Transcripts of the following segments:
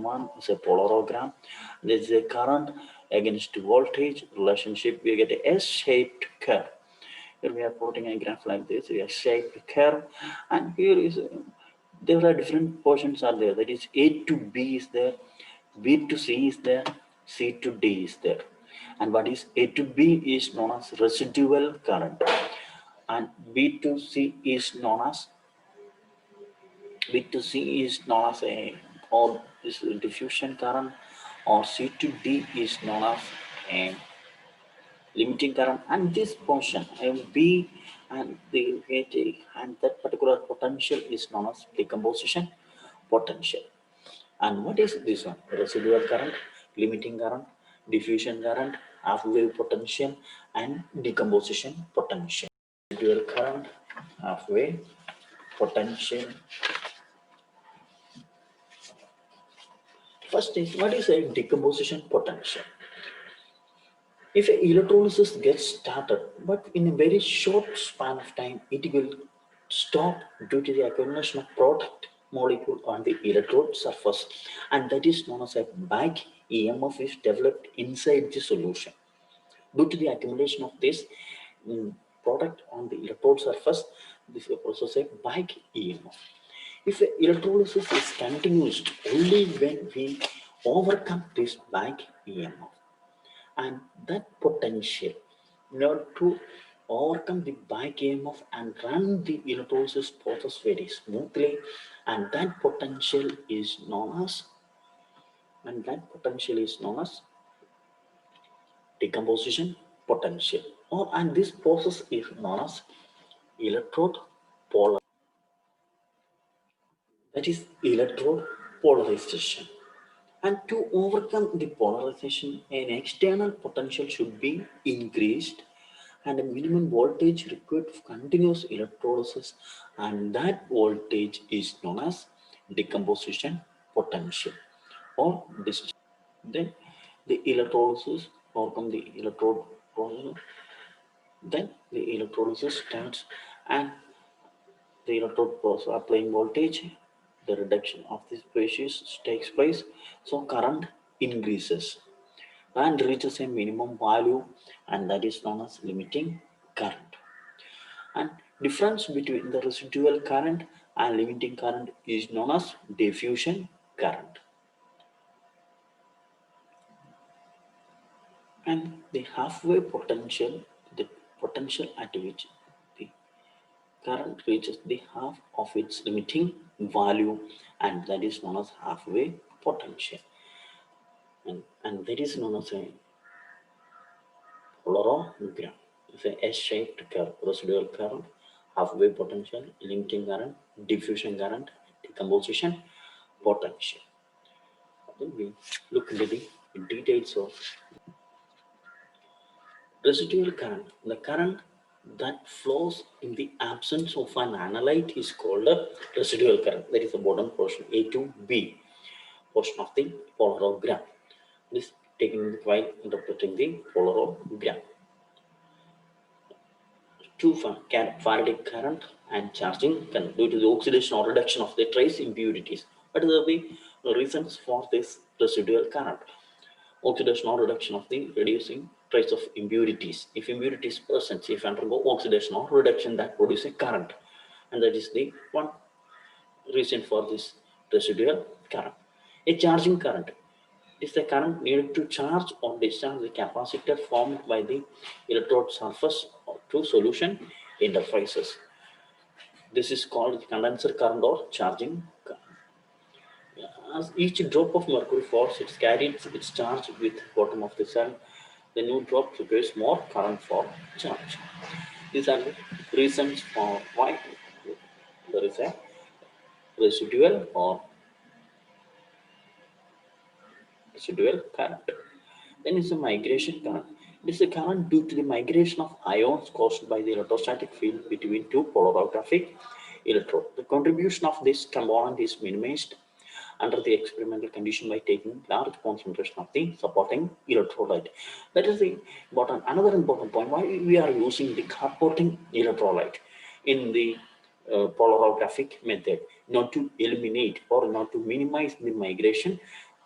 one is a Polarogram. This is a current against voltage relationship. We get a S-shaped curve. Here we are plotting a graph like this. We are shaped curve, and here is there are different portions are there. That is A to B is there, B to C is there, C to D is there. And what is A to B is known as residual current, and B to C is known as B to C is known as a or is diffusion current, or C to D is known as a limiting current. And this portion B and the KT and that particular potential is known as decomposition potential. And what is this one? Residual current, limiting current, diffusion current, half wave potential, and decomposition potential. Residual current, half wave potential. First is, what is a decomposition potential? If a electrolysis gets started, but in a very short span of time, it will stop due to the accumulation of product molecule on the electrode surface, and that is known as a back EMF is developed inside the solution. Due to the accumulation of this product on the electrode surface, this is also a back EMF. If electrolysis is continuous only when we overcome this back EMF, and that potential to overcome the back EMF and run the electrolysis process very smoothly, and that potential is known as decomposition potential, and this process is known as electrode polar. That is electrode polarization. And to overcome the polarization, an external potential should be increased and a minimum voltage required for continuous electrolysis, and that voltage is known as decomposition potential or discharge. Then the electrolysis overcome the electrode process. Then the electrolysis starts, and the electrode process applying voltage, the reduction of this species takes place, so current increases and reaches a minimum value, and that is known as limiting current. And difference between the residual current and limiting current is known as diffusion current. And the halfway potential, the potential at which the current reaches the half of its limiting value, and that is known as halfway potential. And that is known as a Polarogram. It's a S-shaped curve, residual current, halfway potential, limiting current, diffusion current, decomposition potential. Then we look into the details of residual current. The current that flows in the absence of an analyte is called a residual current. That is the bottom portion, A to B portion of the Polarogram. This taking while interpreting the Polarogram. Two Faraday current and charging current due to the oxidation or reduction of the trace impurities. What are the reasons for this residual current? Oxidation or reduction of the reducing trace of impurities. If impurities present, if undergo oxidation or reduction, that produces a current, and that is the one reason for this residual current. A charging current is the current needed to charge or discharge the capacitor formed by the electrode surface to solution interfaces. This is called condenser current or charging current. As each drop of mercury falls, it carries its charge with bottom of the cell. The new drop requires more current for charge. These are the reasons for why there is a residual current. Then is the migration current. It is a current due to the migration of ions caused by the electrostatic field between two polarographic electrodes. The contribution of this component is minimized under the experimental condition by taking large concentration of the supporting electrolyte. That is the another important point why we are using the supporting electrolyte in the polarographic method, not to eliminate or not to minimize the migration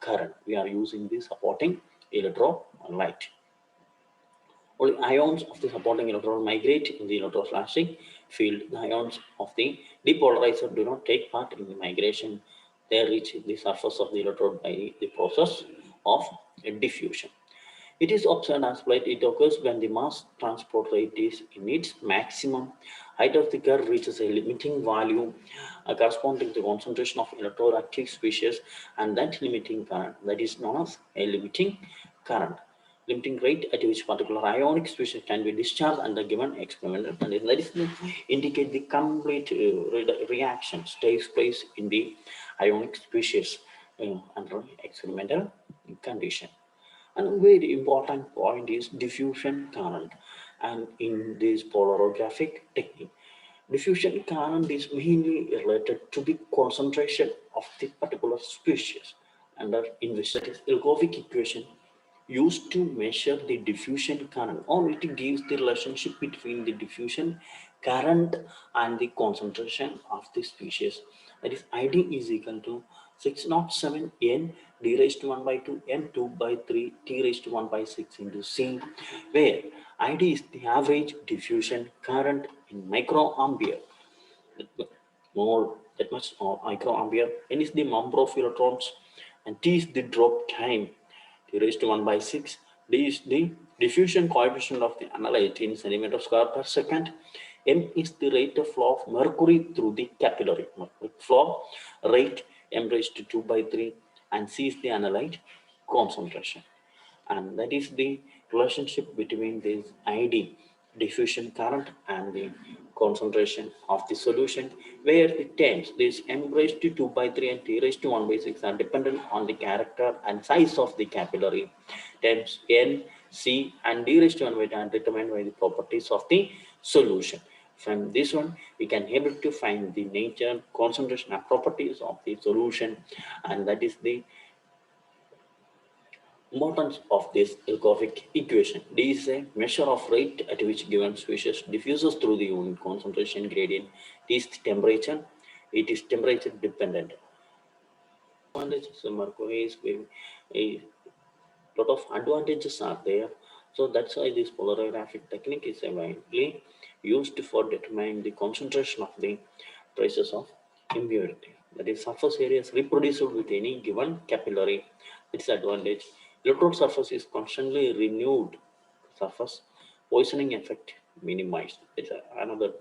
current. We are using the supporting electrolyte. Only ions of the supporting electron migrate in the electrostatic field. The ions of the depolarizer do not take part in the migration. They reach the surface of the electrode by the process of diffusion. It is observed as plate. It occurs when the mass transport rate is in its maximum. Height of the curve reaches a limiting value corresponding to the concentration of electroactive species, and that limiting current, that is known as a limiting current. Limiting rate at which particular ionic species can be discharged under given experimental condition. That is to indicate the complete reaction takes place in the ionic species under experimental condition. And a very important point is diffusion current. And in this polarographic technique, diffusion current is mainly related to the concentration of the particular species under investigation. That is Ilkovic equation used to measure the diffusion current, or it gives the relationship between the diffusion current and the concentration of the species. That is ID is equal to 607 n d raised to 1 by 2 n 2 by 3 t raised to 1 by 6 into c, where ID is the average diffusion current in microampere, more that much microampere. N is the number of electrons, and T is the drop time, T raised to 1 by 6. D is the diffusion coefficient of the analyte in centimeter square per second. M is the rate of flow of mercury through the capillary flow rate, M raised to 2 by 3, and C is the analyte concentration. And that is the relationship between this ID, diffusion current, and the concentration of the solution, where the terms this m raised to 2 by 3 and t raised to 1 by 6 are dependent on the character and size of the capillary. Terms n, c, and d raised to 1 by 2 are determined by the properties of the solution. From this one, we can able to find the nature, concentration, and properties of the solution, and that is the importance of this Ilkovic equation. D is a measure of rate at which given species diffuses through the unit concentration gradient. T is the temperature. It is temperature dependent. Advantages of mercury is a lot of advantages are there. So that's why this polarographic technique is widely used for determining the concentration of the traces of impurity. That is, surface area is reproducible with any given capillary. Its advantage: electrode surface is constantly renewed. Surface poisoning effect minimized. It's another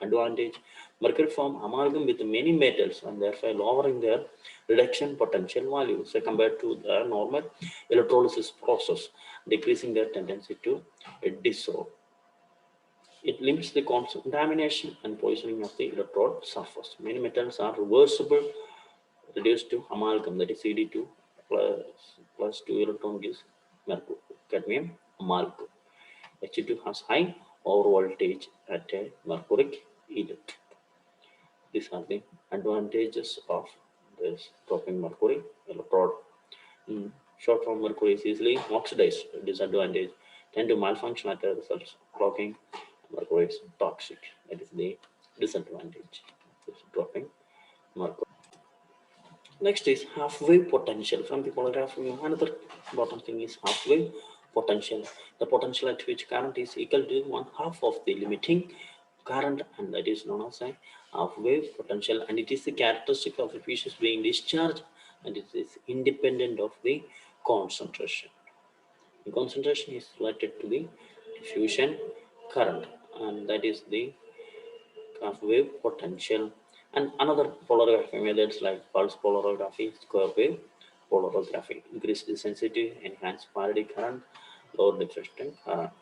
advantage. Mercury form amalgam with many metals and therefore lowering their reduction potential value. So compared to the normal electrolysis process, decreasing their tendency to dissolve. It limits the contamination and poisoning of the electrode surface. Many metals are reversible, reduced to amalgam, that is CD2 plus 2 electron gives mercury, cadmium amalgam. H2 has high over voltage at a mercuric electrode. These are the advantages of this dropping mercury electrode. Short form mercury is easily oxidized. Disadvantage: tend to malfunction at the results clocking. Mercury is toxic. That is the disadvantage of this dropping mercury. Next is half-wave potential. From the polarograph, another important thing is half-wave potential. The potential at which current is equal to one half of the limiting current, and that is known as a half-wave potential. And it is the characteristic of the species being discharged, and it is independent of the concentration. The concentration is related to the diffusion current, and that is the half-wave potential. And another polarography methods like pulse polarography, square wave polarography, increase the sensitivity, enhance parity current, lower diffraction current.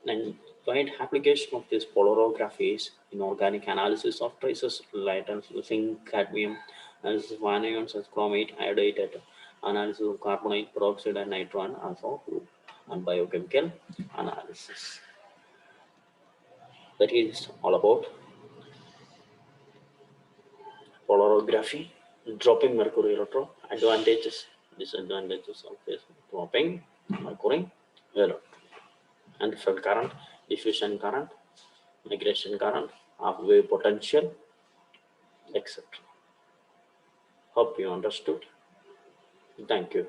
And wide application of this polarography is inorganic analysis of traces light and zinc, cadmium, analysis of anions as chromate, iodide, analysis of carbonate, peroxide, and nitron, also and biochemical analysis. That is all about polarography, dropping mercury electron, advantages, disadvantages of this dropping mercury electron, and different current, diffusion current, migration current, half-wave potential, etc. Hope you understood. Thank you.